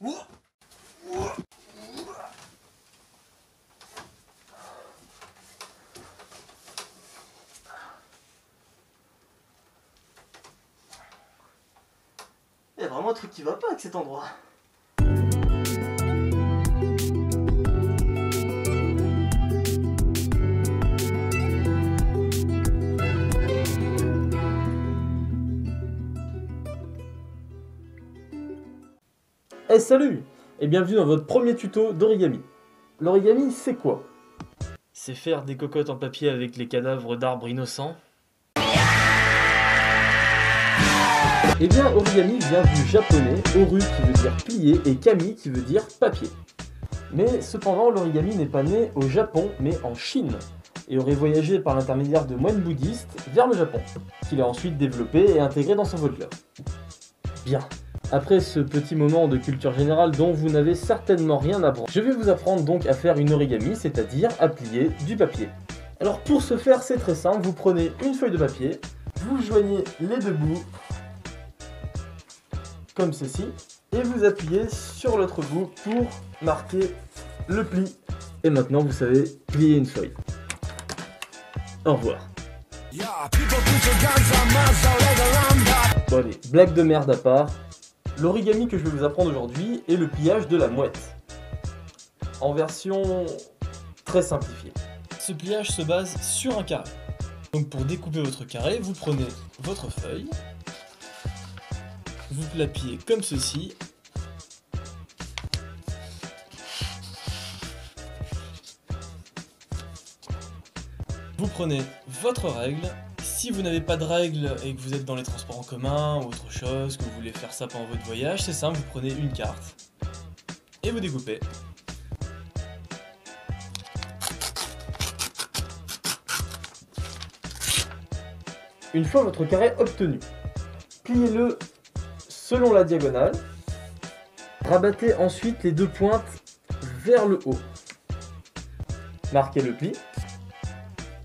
Il y a vraiment un truc qui va pas avec cet endroit. Hey, salut et bienvenue dans votre premier tuto d'origami. L'origami, c'est quoi? C'est faire des cocottes en papier avec les cadavres d'arbres innocents. Eh bien, origami vient du japonais, oru qui veut dire plier et kami qui veut dire papier. Mais cependant, l'origami n'est pas né au Japon, mais en Chine, et aurait voyagé par l'intermédiaire de moines bouddhistes vers le Japon, qu'il a ensuite développé et intégré dans son folklore. Bien. Après ce petit moment de culture générale dont vous n'avez certainement rien à prendre, je vais vous apprendre donc à faire une origami, c'est-à-dire à plier du papier. Alors pour ce faire, c'est très simple, vous prenez une feuille de papier, vous joignez les deux bouts, comme ceci, et vous appuyez sur l'autre bout pour marquer le pli. Et maintenant vous savez plier une feuille. Au revoir. Bon allez, blague de merde à part. L'origami que je vais vous apprendre aujourd'hui est le pliage de la mouette, en version très simplifiée. Ce pliage se base sur un carré. Donc pour découper votre carré, vous prenez votre feuille, vous la pliez comme ceci, vous prenez votre règle. Si vous n'avez pas de règle et que vous êtes dans les transports en commun ou autre chose, que vous voulez faire ça pendant votre voyage, c'est simple, vous prenez une carte et vous découpez. Une fois votre carré obtenu, pliez-le selon la diagonale, rabattez ensuite les deux pointes vers le haut. Marquez le pli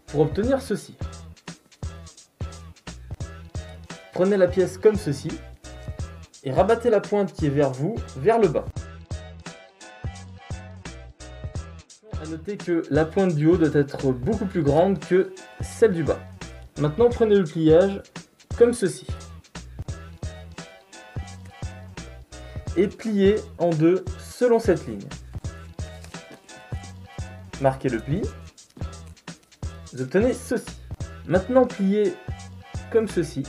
pour obtenir ceci. Prenez la pièce comme ceci et rabattez la pointe qui est vers vous, vers le bas. A noter que la pointe du haut doit être beaucoup plus grande que celle du bas. Maintenant prenez le pliage comme ceci. Et pliez en deux selon cette ligne. Marquez le pli. Vous obtenez ceci. Maintenant pliez comme ceci.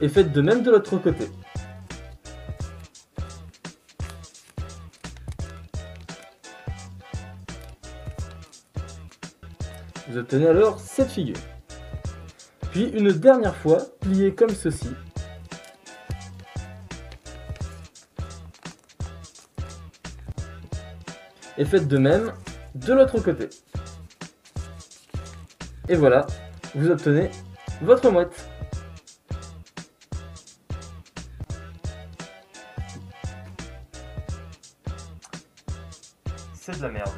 Et faites de même de l'autre côté. Vous obtenez alors cette figure. Puis une dernière fois, pliez comme ceci. Et faites de même de l'autre côté. Et voilà, vous obtenez votre mouette. C'est de la merde.